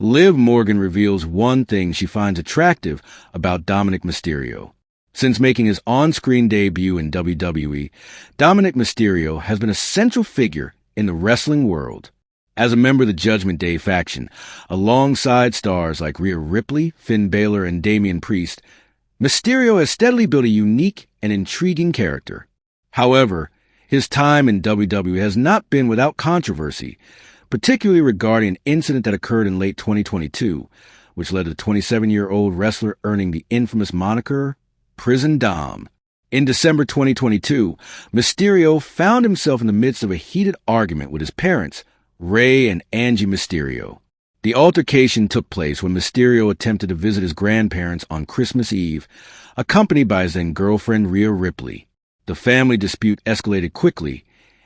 Liv Morgan reveals one thing she finds attractive about Dominik Mysterio. Since making his on-screen debut in WWE, Dominik Mysterio has been a central figure in the wrestling world. As a member of the Judgment Day faction, alongside stars like Rhea Ripley, Finn Balor, and Damian Priest, Mysterio has steadily built a unique and intriguing character. However, his time in WWE has not been without controversy, particularly regarding an incident that occurred in late 2022, which led to the 27-year-old wrestler earning the infamous moniker Prison Dom. In December 2022, Mysterio found himself in the midst of a heated argument with his parents, Ray and Angie Mysterio. The altercation took place when Mysterio attempted to visit his grandparents on Christmas Eve, accompanied by his then-girlfriend Rhea Ripley. The family dispute escalated quickly,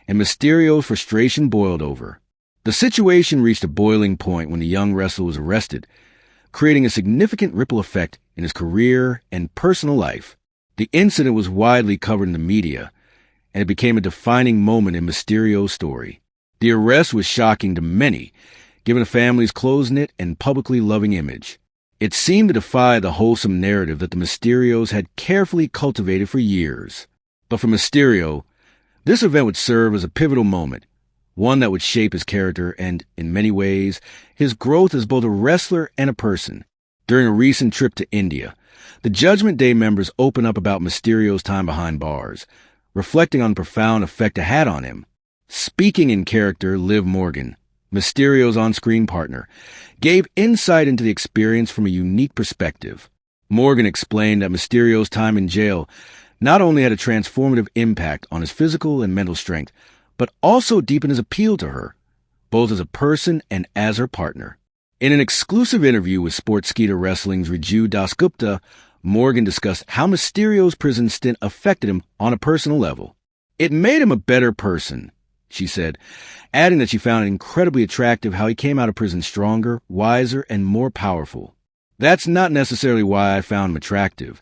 and Mysterio's frustration boiled over. The situation reached a boiling point when the young wrestler was arrested, creating a significant ripple effect in his career and personal life. The incident was widely covered in the media, and it became a defining moment in Mysterio's story. The arrest was shocking to many, given the family's close-knit and publicly loving image. It seemed to defy the wholesome narrative that the Mysterios had carefully cultivated for years. But for Mysterio, this event would serve as a pivotal moment, one that would shape his character and, in many ways, his growth as both a wrestler and a person. During a recent trip to India, the Judgment Day members open up about Mysterio's time behind bars, reflecting on the profound effect it had on him. Speaking in character, Liv Morgan, Mysterio's on-screen partner, gave insight into the experience from a unique perspective. Morgan explained that Mysterio's time in jail not only had a transformative impact on his physical and mental strength, but also deepened his appeal to her, both as a person and as her partner. In an exclusive interview with Sportskeeda Wrestling's Raju Dasgupta, Morgan discussed how Mysterio's prison stint affected him on a personal level. "It made him a better person," she said, adding that she found it incredibly attractive how he came out of prison stronger, wiser, and more powerful. "That's not necessarily why I found him attractive,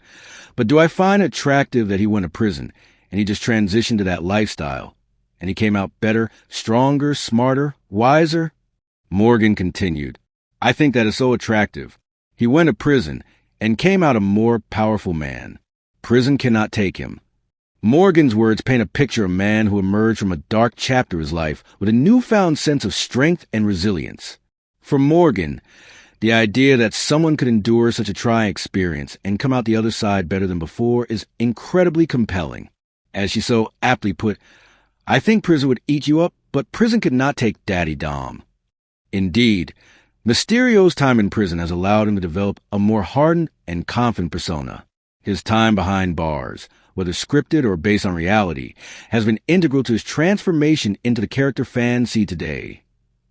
but do I find it attractive that he went to prison and he just transitioned to that lifestyle? And he came out better, stronger, smarter, wiser?" Morgan continued, "I think that is so attractive. He went to prison and came out a more powerful man. Prison cannot take him." Morgan's words paint a picture of a man who emerged from a dark chapter of his life with a newfound sense of strength and resilience. For Morgan, the idea that someone could endure such a trying experience and come out the other side better than before is incredibly compelling. As she so aptly put, "I think prison would eat you up, but prison could not take Daddy Dom." Indeed, Mysterio's time in prison has allowed him to develop a more hardened and confident persona. His time behind bars, whether scripted or based on reality, has been integral to his transformation into the character fans see today,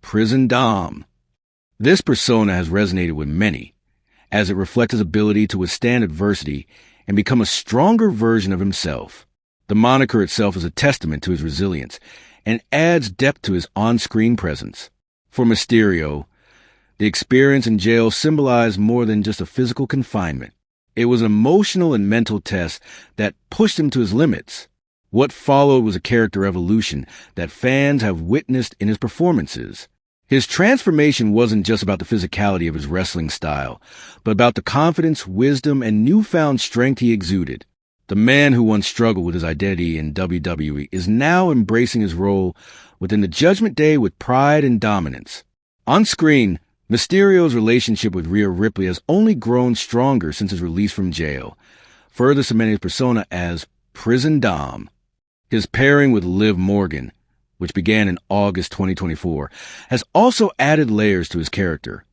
Prison Dom. This persona has resonated with many, as it reflects his ability to withstand adversity and become a stronger version of himself. The moniker itself is a testament to his resilience and adds depth to his on-screen presence. For Mysterio, the experience in jail symbolized more than just a physical confinement. It was an emotional and mental test that pushed him to his limits. What followed was a character evolution that fans have witnessed in his performances. His transformation wasn't just about the physicality of his wrestling style, but about the confidence, wisdom, and newfound strength he exuded. The man who once struggled with his identity in WWE is now embracing his role within the Judgment Day with pride and dominance. On screen, Mysterio's relationship with Rhea Ripley has only grown stronger since his release from jail, further cementing his persona as Prison Dom. His pairing with Liv Morgan, which began in August 2024, has also added layers to his character,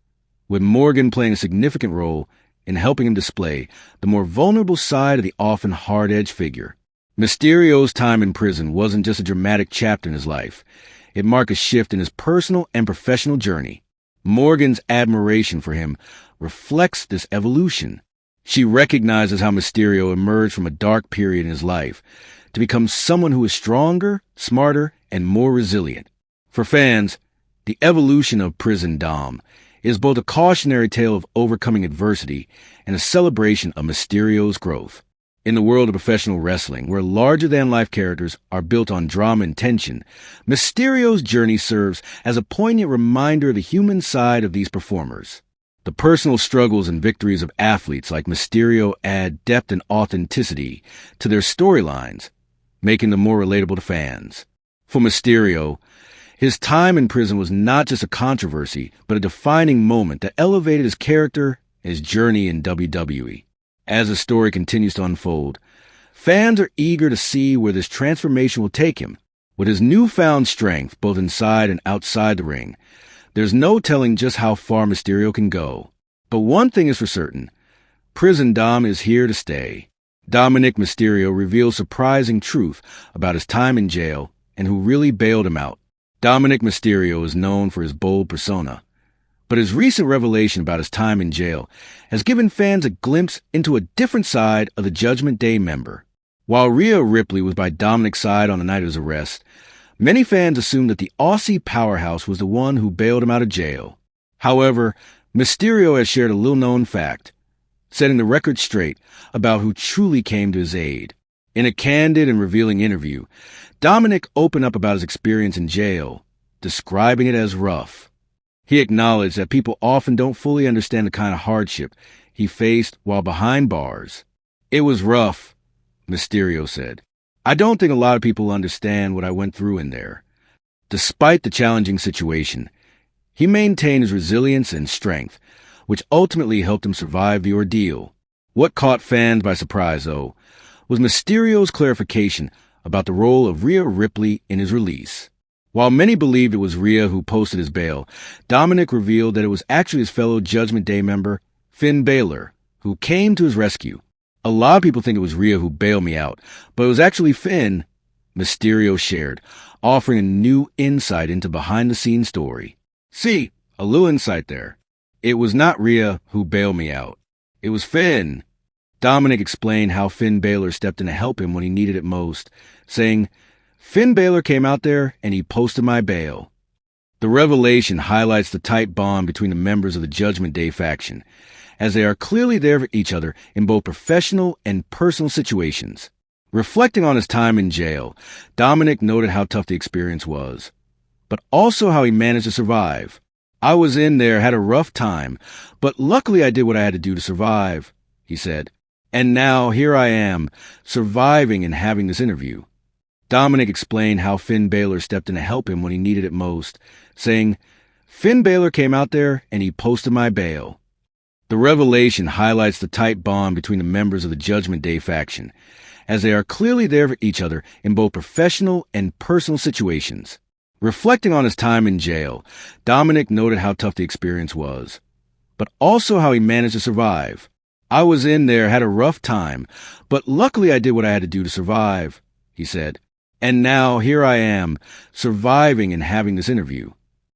with Morgan playing a significant role in helping him display the more vulnerable side of the often hard-edged figure. Mysterio's time in prison wasn't just a dramatic chapter in his life. It marked a shift in his personal and professional journey. Morgan's admiration for him reflects this evolution. She recognizes how Mysterio emerged from a dark period in his life to become someone who is stronger, smarter, and more resilient. For fans, the evolution of Prison Dom is both a cautionary tale of overcoming adversity and a celebration of Mysterio's growth. In the world of professional wrestling, where larger-than-life characters are built on drama and tension, Mysterio's journey serves as a poignant reminder of the human side of these performers. The personal struggles and victories of athletes like Mysterio add depth and authenticity to their storylines, making them more relatable to fans. For Mysterio, his time in prison was not just a controversy, but a defining moment that elevated his character and his journey in WWE. As the story continues to unfold, fans are eager to see where this transformation will take him. With his newfound strength, both inside and outside the ring, there's no telling just how far Mysterio can go. But one thing is for certain, Prison Dom is here to stay. Dominik Mysterio reveals surprising truth about his time in jail and who really bailed him out. Dominik Mysterio is known for his bold persona, but his recent revelation about his time in jail has given fans a glimpse into a different side of the Judgment Day member. While Rhea Ripley was by Dominik's side on the night of his arrest, many fans assumed that the Aussie powerhouse was the one who bailed him out of jail. However, Mysterio has shared a little-known fact, setting the record straight about who truly came to his aid. In a candid and revealing interview, Dominik opened up about his experience in jail, describing it as rough. He acknowledged that people often don't fully understand the kind of hardship he faced while behind bars. "It was rough," Mysterio said. "I don't think a lot of people understand what I went through in there." Despite the challenging situation, he maintained his resilience and strength, which ultimately helped him survive the ordeal. What caught fans by surprise, though, was Mysterio's clarification about the role of Rhea Ripley in his release. While many believed it was Rhea who posted his bail, Dominik revealed that it was actually his fellow Judgment Day member, Finn Balor, who came to his rescue. "A lot of people think it was Rhea who bailed me out, but it was actually Finn," Mysterio shared, offering a new insight into behind-the-scenes story. "See, a little insight there. It was not Rhea who bailed me out. It was Finn." Dominik explained how Finn Balor stepped in to help him when he needed it most, saying, "Finn Balor came out there and he posted my bail." The revelation highlights the tight bond between the members of the Judgment Day faction, as they are clearly there for each other in both professional and personal situations. Reflecting on his time in jail, Dominik noted how tough the experience was, but also how he managed to survive. "I was in there, had a rough time, but luckily I did what I had to do to survive," he said. "And now here I am, surviving and having this interview." Dominik explained how Finn Balor stepped in to help him when he needed it most, saying, "Finn Balor came out there and he posted my bail." The revelation highlights the tight bond between the members of the Judgment Day faction, as they are clearly there for each other in both professional and personal situations. Reflecting on his time in jail, Dominik noted how tough the experience was, but also how he managed to survive. "I was in there, had a rough time, but luckily I did what I had to do to survive," he said. "And now here I am, surviving and having this interview."